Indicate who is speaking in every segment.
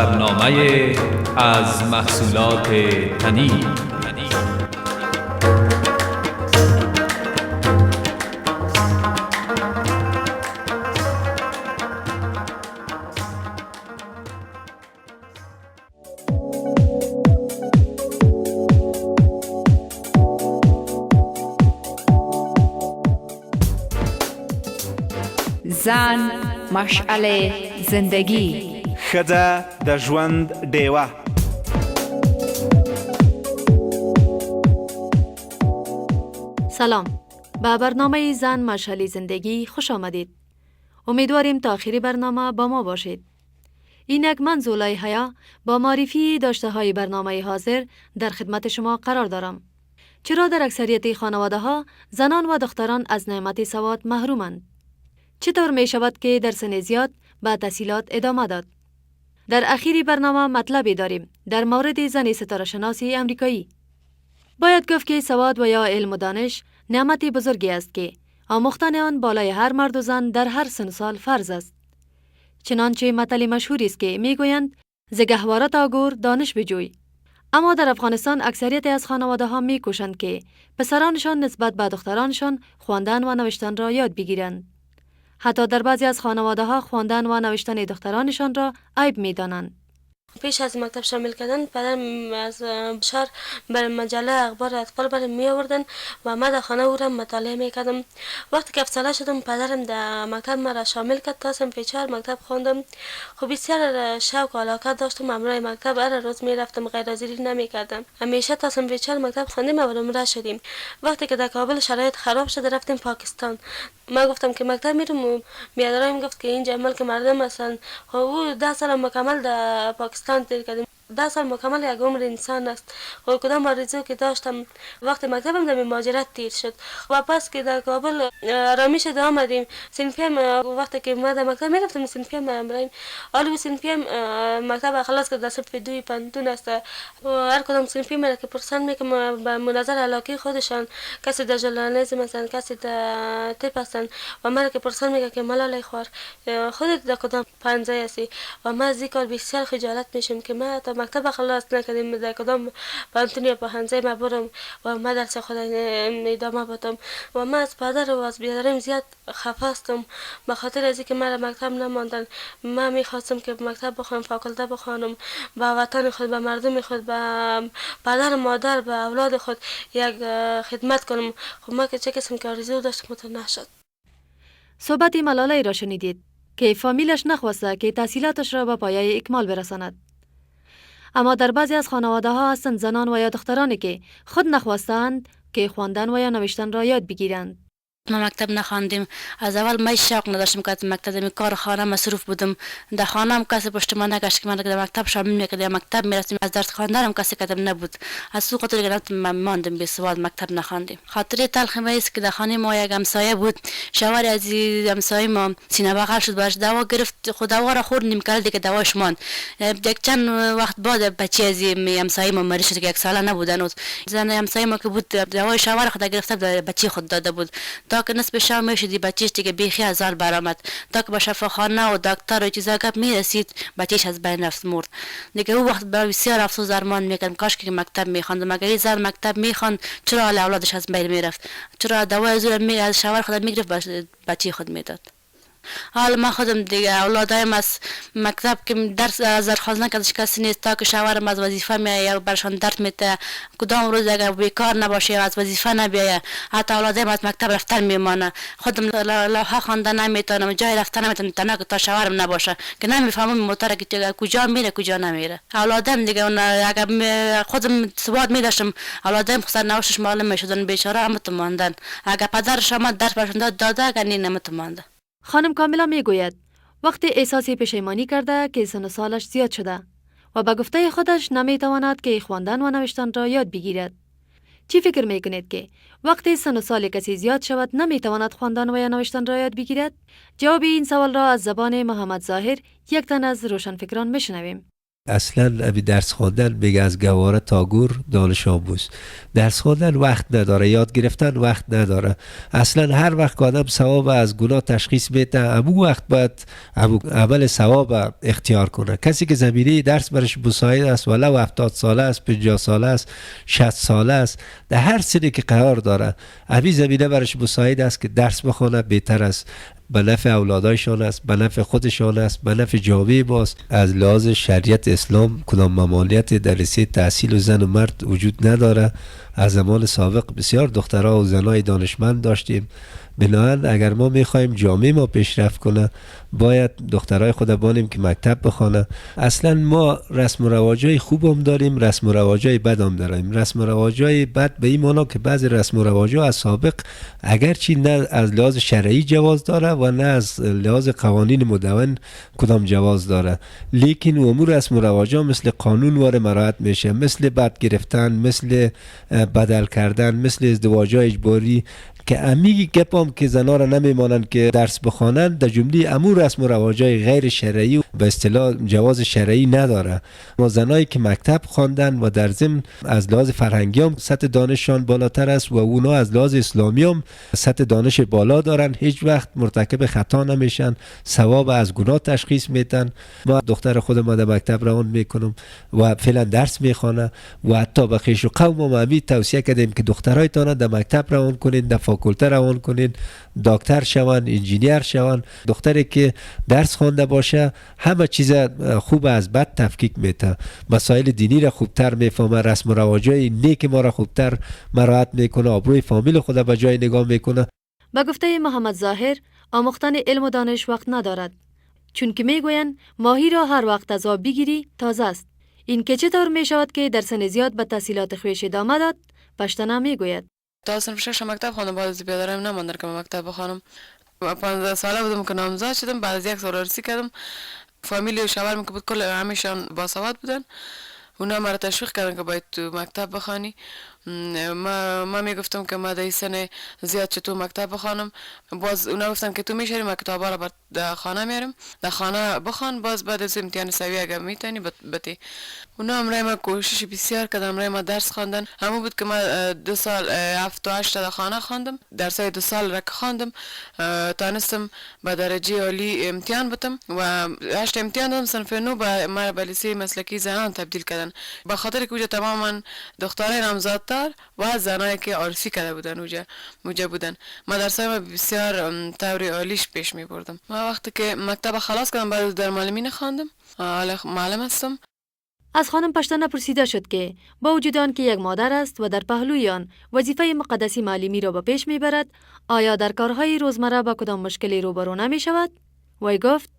Speaker 1: برنامه از محصولات تنی.
Speaker 2: زن مشعل زندگی،
Speaker 3: ښځه د ژوند ډیوه.
Speaker 4: سلام، به برنامه زن مشعل زندگی خوش آمدید. امیدواریم تا آخری برنامه با ما باشید. اینک من زولای حیا با معرفی داشته های برنامه حاضر در خدمت شما قرار دارم. چرا در اکثریت خانواده ها زنان و دختران از نعمت سواد محرومند؟ چطور می شود که در سن زیاد به تحصیلات ادامه داد؟ در اخیری برنامه مطلبی داریم در مورد زن ستاره شناسی امریکایی. باید گفت که سواد و یا علم و دانش نعمت بزرگی است که آموختن آن بالای هر مرد و زن در هر سن و سال فرض است. چنانچه متل مشهوری است که میگویند ز گهواره تا گور دانش بجوی. اما در افغانستان اکثریت از خانواده ها میکوشند که پسرانشان نسبت به دخترانشان خواندن و نوشتن را یاد بگیرند. حتی در بعضی از خانواده ها خواندن و نوشتن دخترانشان را عیب می‌دانند.
Speaker 5: پیش از مکتب شامل کردن پدرم از شهر بر مجله اخبار اطفال برام می آوردن و ما در خانه او را مطالعه می کردم. وقتی که 7 ساله شدم پدرم در مکتب مرا شامل کرد تا صنف 4 مکتب خواندم. خب بسیار شوق و علاقه داشتم، همراه مکتب هر روز می رفتم، غیر حاضری نمی کردم. همیشه تا صنف 4 مکتب خواندیم و عمره شدیم. وقتی که در کابل شرایط خراب شد رفتیم پاکستان. ما گفتم که مکتب میرم، بیادرم گفت که اینجا ملک مردم هستند. خب او 10 سال مکمل در پاکستان تیر کردیم. 10 سال مکمل یک عمر انسان است. خب کدام آرزو که داشتم وقتی مکتبم در مهاجرت تیر شد و پس که در کابل آرامی شد آمدیم صنفیم. وقتی که ما در مکتب میرفتم صنفیم امرایم حالا صنفیم مکتب خلاص که در صنف 2 پنتون است و هر کدام صنفی میره که پرسان میکنم به منظر علاقه خودشان، کسی در ژورنالیسم هستند، کسی در طب هستند و من که پرسان میگه که ملال خوار خودت در کدام پنجه هستی و ما از این کار بسیار خجالت میشم که ما تا مکتب خلاص نکردیم در کدام پانتون یا پنجه ما برم و ما درس خود ادامه بدم و ما از پدر و از بیادرم زیاد خفه هستم به خاطر از اینکه مرا مکتب نماندن. ما میخواستم که مکتب بخوام، فاکولته بخوانم، به وطن خود، به مردم خود، به پدر مادر، به اولاد خود یک خدمت کنم. خب ما که چه کسیم که آرزو داشتم تو نشد.
Speaker 4: صحبت ملاله را شنیدید که فامیلش نخواسته که تحصیلاتش را به پایه اکمال برساند. اما در بعضی از خانواده ها هستند زنان و یا دخترانی که خود نخواستند که خواندن و یا نوشتن را یاد بگیرند.
Speaker 6: ما مکتب نخواندیم. از اول من شوق نداشتم که مکتب می کار خانه مصروف بودم. در خانه هم کسی پشت من نگشت که من در مکتب شامل میکردم. مکتب میرفتیم، از درس خواندن هم کسی کدام نبود. از سو خاطر گرفت ماندم به سواد مکتب نخواندیم. خاطر تلخ ما است که در خانه ما یک همسایه بود. شوهر از همسایه ما سینه بغل شد، براش دوا گرفت. خود دوا را خوردیم کردی که دواش ماند. یک چند وقت بعد بچه از همسایه ما مریض شد که 1 ساله نبودن. زن همسایه ما که بود دوای شوهر خود گرفته بچه خود داده بود. تا که نصف شب میشدی بچهش دیگه بیخی ازار برآمد. تا که به شفاخانه و دکتر و چیزا گپ میرسید بچهش از بین رفت مرد. دیگه اون وقت بسیار افسوس درمان میکردم کاش که مکتب میخواند. مگر این زن مکتب میخواند چرا اولادش از بین میرفت؟ چرا دوای زور از شوهر خود میگرفت بچه خود میداد؟ حالا ما خودم دیگه اولادایم از مکتب که درس از درخواست نکردش کسی نیست تا که شوهرم از وظیفه میایه برشان درد میده. کدام روز اگر بیکار نباشه از وظیفه نبیایه حتی اولادایم از مکتب رفتن میمانه. خودم لوحه خواندن نمیتونم، جای رفتن نمیتونم تا شوهرم نباشه که نمیفهمم موتور که کجا میره کجا نمیره. اولادم دیگه اگر خودم سواد میداشتم اولادم خسر نوشش معلم میشدن بیچاره امتماندن. اگر پدرش آمد درس برشان داده اگر نی نمیتونم.
Speaker 4: خانم کاملا می گوید وقتی احساس پشیمانی کرده که سن و سالش زیاد شده و به گفته خودش نمی تواند که خواندن و نوشتن را یاد بگیرد. چی فکر می کنید که وقتی سن و سال کسی زیاد شود نمی تواند خواندن و یا نوشتن را یاد بگیرد؟ جواب این سوال را از زبان محمد ظاهر، یک تن از روشنفکران، میشنویم.
Speaker 7: اصلا ابی درس خواندن میگه از گواره تا گور دانش آموز. درس خواندن وقت نداره، یاد گرفتن وقت نداره. اصلا هر وقت که آدم ثواب از گناه تشخیص میده، ابو وقت باید عمل ثواب اختیار کنه. کسی که زمینه درس برش مساعد است، ولو 70 ساله است، 50 ساله است، 60 ساله است، در هر سنی که قرار داره، ابی زمینه برش مساعد است که درس بخونه، بهتر است، به نفع اولادایشان است، به نفع خودشان است، به نفع جامعه ماست. از لحاظ شریعت اسلام کدام ممانعت در رسید تحصیل و زن و مرد وجود نداره. از زمان سابق بسیار دخترها و زنای دانشمند داشتیم. بنابراین اگر ما میخوایم جامعه ما پیشرفت کنه، باید دخترای خود بانیم که مکتب بخونه. اصلا ما رسم و رواجای خوب هم داریم، رسم و رواجای بد هم داریم. رسم و رواجای بد به این معنا که بعضی رسم و رواجا از سابق اگرچه نه از لحاظ شرعی جواز داره و نه از لحاظ قوانین مدون کدام جواز داره، لیکن امور رسم و رواجا مثل قانون واره مراعات میشه، مثل بد گرفتن، مثل بدل کردن، مثل ازدواجای اجباری که امیگی گپام که زنا را نمیمانند که درس بخوانند، در جمله امور رسم و رواجای غیر شرعی و به اصطلاح جواز شرعی نداره. ما زنایی که مکتب خواندن و در ضمن از لحاظ فرهنگی هم سطح دانششان بالاتر است و اونا از لحاظ اسلامی هم سطح دانش بالا دارن، هیچ وقت مرتکب خطا نمیشن، ثواب از گناه تشخیص میدن. ما دختر خود ما در مکتب روان میکنم و فعلا درس میخوانه و حتی به خویش و قوم ما توصیه کردیم که دخترایتان در مکتب روان کنین، در فاکولته روان کنین، دکتر شون، انجینیر شون. دختری که درس خوانده باشه همه چیز خوب از بد تفکیک میته، مسائل دینی را خوبتر میفهمه، رسم و رواجای نیک ما را خوبتر مراعات میکنه، آبروی فامیل خود به جای نگاه میکنه.
Speaker 4: به گفته محمد ظاهر، آموختن علم و دانش وقت ندارد، چون که میگویند ماهی را هر وقت از آب بگیری تازه است. این که چطور می شود که در سن زیاد به تحصیلات خویش ادامه داد؟ پشتنه میگوید
Speaker 8: تا صنف 6 مکتب خواندم، بعد از بیادرم نماندم که مکتب بخوانم. 15 ساله بودم که نامزد شدم، بعد از 1 سال عروسی کردم. فامیلی و شوهرم که بود کل همیشان باسواد بودن، اونا مرا تشویق کردن که باید تو مکتب بخوانی. ما میگفتم که ما در سن زیاد چطور مکتب بخوانم. باز اونا گفتن که تو میشری ما کتابا را در خانه میارم، در خانه بخوان، باز بعد از امتحان سوی اگر میتونی بتی. اونا امرای ما کوشش بسیار کردن، امرای ما درس خواندن. همون بود که ما 2 سال 7 تا 8 در خانه خواندم، درسای 2 سال را که خواندم تانستم به درجه عالی امتحان بتم و 8 امتحان دادم. صنف 9 با ما به لیسه مسلکی زنان تبدیل کردن، به خاطر که اونجا تماما دخترای نامزادتر و زنایی که عروسی کرده بودن اونجا بودن. ما درسای ما بسیار طور عالیش پیش می بردم. ما وقتی که مکتب خلاص کردم بعد در معلمین خواندم، حالا معلم هستم.
Speaker 4: از خانم پشتنه پرسیده شد که با وجود آن که یک مادر است و در پهلوی آن وظیفه مقدسی معلمی را به پیش میبرد، آیا در کارهای روزمره با کدام مشکلی روبرو نمی شود؟ وی گفت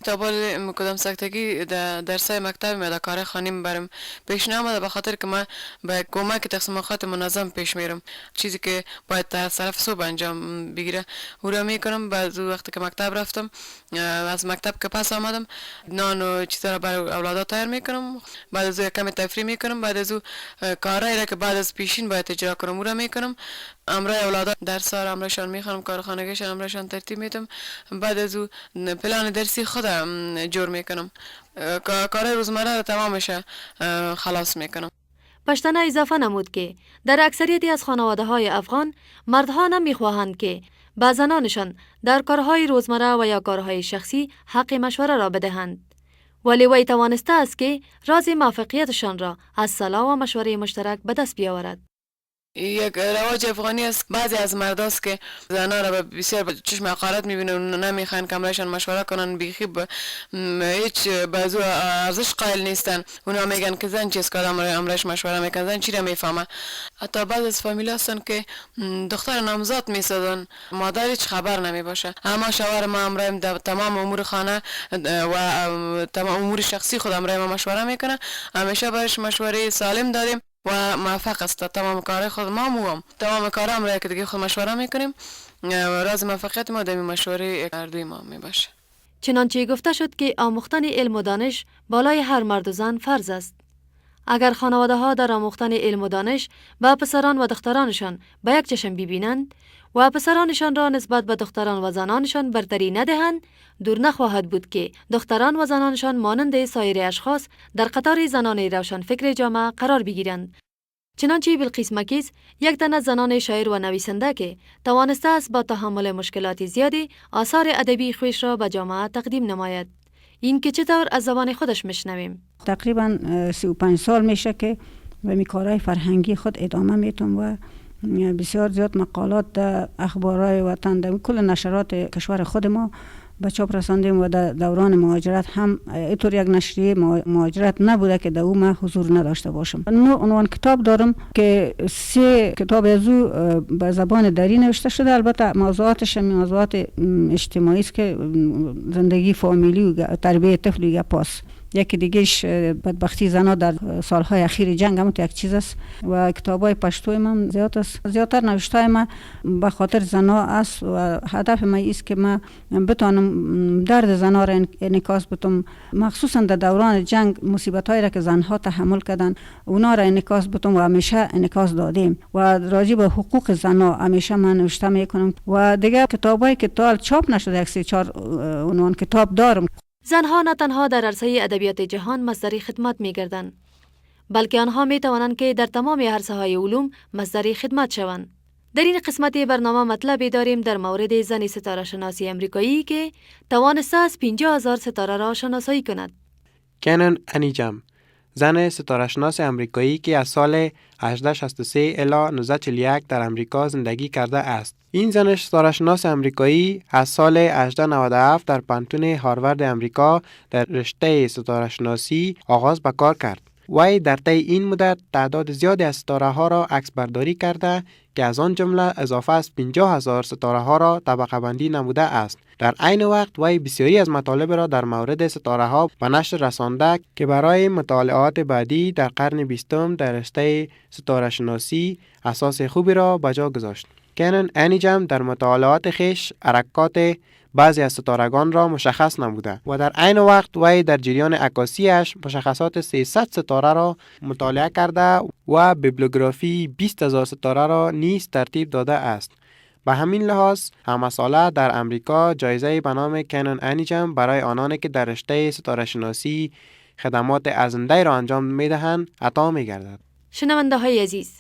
Speaker 8: تا بال کدام سختگی در درسای مکتب ما در کار خانیم برم پیش نامده، به خاطر که ما با کمک تقسیمات منظم پیش میرم. چیزی که باید در طرف صبح انجام بگیره او را میکنم. بعد وقتی که مکتب رفتم، از مکتب که پس آمدم، نان و چیزا را برای اولادات تیار میکنم، بعد از او کمی تفریح میکنم، بعد از او کارهایی را که بعد از پیشین باید اجرا کنم او را میکنم. امرای اولادات درس‌ها را امرایشان میخوانم، کارخانگیشان امرایشان ترتیب میدم، بعد از او پلان درسی خودم جور میکنم، کار روزمره را تمامش خلاص میکنم.
Speaker 4: پشتنه اضافه نمود که در اکثریتی از خانواده‌های افغان مردها نمیخواهند که به زنانشان در کارهای روزمره و یا کارهای شخصی حق مشوره را بدهند، ولی وی توانسته است که راز موفقیتشان را از صلاح و مشوره مشترک به دست بیاورد.
Speaker 8: یک رواج افغانی است، بعضی از مرداست که زنان را بسیار به چشم حقارت میبینن و نمیخوان که امرایشان مشوره کنن، بیخی هیچ بازو ارزش قائل نیستن. اونا میگن که زن چیز که امرایش مشوره میکنن، زن چی را میفهمه. حتی بعض از فامیل هستن که دختر نامزاد میسازن، مادر هیچ خبر نمیباشه. اما شوهر ما امرایم در تمام امور خانه و تمام امور شخصی خود امرایم مشوره میکنه. همیشه برش مشوره سالم دادیم و موفق است. تمام کار خود ما تمام کار امرای که دیگه خود مشوره میکنیم. راز موفقیت ما در مشوره اردوی ما میباشه.
Speaker 4: چنانچه گفته شد که آموختن علم و دانش بالای هر مرد و زن فرض است. اگر خانواده ها در آموختن علم و دانش با پسران و دخترانشان به یک چشم ببینند، و پسرانشان را نسبت به دختران و زنانشان برتری ندهند، دور نخواهد بود که دختران و زنانشان مانند سایر اشخاص در قطار زنان روشنفکر جامعه قرار بگیرند. چنانچه بلقیس مکیز یک تن از زنان شاعر و نویسنده که توانسته است با تحمل مشکلات زیادی آثار ادبی خویش را به جامعه تقدیم نماید. این که چطور از زبان خودش میشنویم.
Speaker 9: تقریبا 35 سال میشه که به می کارهای فرهنگی خود ادامه میتم و بسیار زیاد مقالات در اخبارهای وطن در کل نشرات کشور خود ما به چاپ رساندیم و در دوران مهاجرت هم اینطور یک نشریه مهاجرت نبوده که در او من حضور نداشته باشم. عنوان کتاب دارم که 3 کتاب از او به زبان دری نوشته شده. البته موضوعاتش موضوعات اجتماعی است که زندگی فامیلی و تربیت طفل و پاس. یکی دیگهش بدبختی زنها در سالهای اخیر جنگ هم یک چیز است و کتابای پشتوی من زیاد است. زیادتر نوشتای من به خاطر زنها است و هدف من است که من بتونم درد زنها را انعکاس بدم، مخصوصا در دوران جنگ مصیبت‌هایی را که زنها تحمل کردن اونا را انعکاس بدم و همیشه انعکاس دادیم و راجع به حقوق زنها همیشه من نوشته میکنم و دیگه کتابایی که تا چاپ نشده 1-4 عنوان کتاب دارم.
Speaker 4: زنها نه تنها در عرصه ادبیات جهان مصدر خدمت می‌گردند، بلکه آنها می‌توانند که در تمام عرصه‌های علوم مصدر خدمت شوند. در این قسمت برنامه مطلبی داریم در مورد زن ستاره شناسی امریکایی که توانسته است 50,000 ستاره را شناسایی کند.
Speaker 10: کنن انیجم، زن ستاره شناس امریکایی که از سال 1863 الی 1941 در امریکا زندگی کرده است. این زن ستاره شناس امریکایی از سال 1897 در پانتون هاروارد امریکا در رشته ستاره شناسی آغاز به کار کرد. وی در طی این مدت تعداد زیادی از ستاره ها را عکس برداری کرده که از آن جمله اضافه از 50,000 ستاره ها را طبقه بندی نموده است. در عین وقت وی بسیاری از مطالب را در مورد ستاره ها به نشر رسانده که برای مطالعات بعدی در قرن 20 در رشته ستاره شناسی اساس خوبی را به جا گذاشت. کنن انیجم در مطالعات خویش حرکات بعضی از ستارگان را مشخص نموده و در عین وقت وی در جریان عکاسیش مشخصات 300 ستاره را مطالعه کرده و بیبلیوگرافی 20,000 ستاره را نیز ترتیب داده است. به همین لحاظ همه ساله در امریکا جایزه به نام کنن انیجم برای آنانی که در رشته ستاره شناسی خدمات ارزنده را انجام می‌دهند عطا می‌گردد.
Speaker 4: شنونده های عزیز،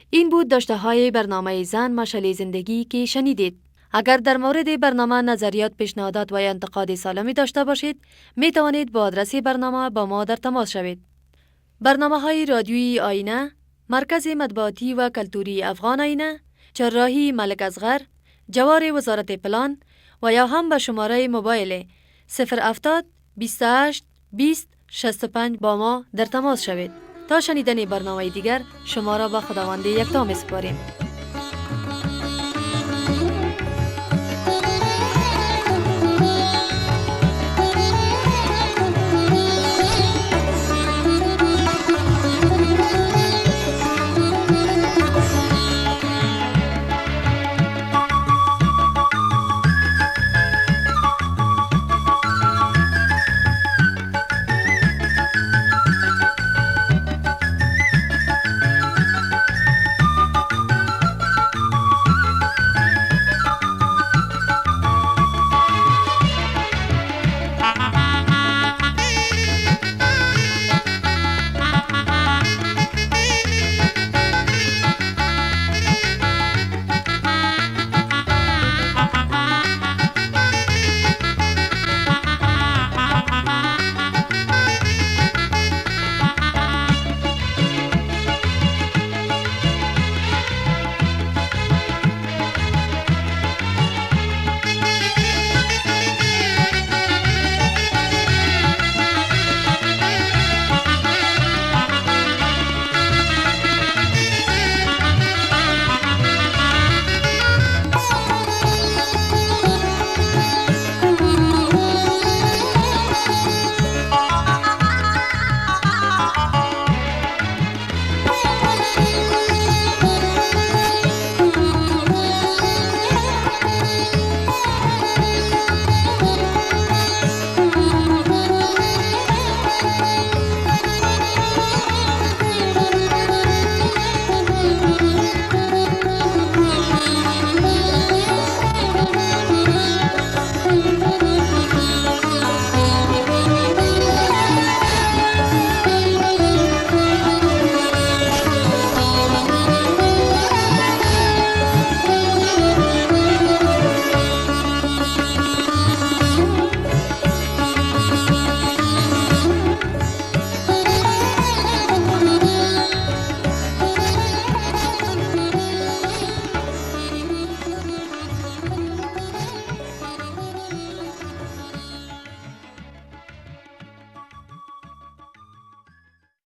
Speaker 4: این بود داشته های برنامه زن مشعل زندگی که شنیدید. اگر در مورد برنامه نظریات، پیشنهادات و انتقاد سالمی داشته باشید، می توانید با آدرس برنامه با ما در تماس شوید. برنامه های رادیویی آینه، مرکز مطبوعاتی و کلتوری افغان آینه، چهارراهی ملک اصغر، جوار وزارت پلان و یا هم به شماره موبایل 070 28 20 65 با ما در تماس شوید. تا شنیدن برنامه دیگر شما را به خداوند یکتا می‌سپاریم.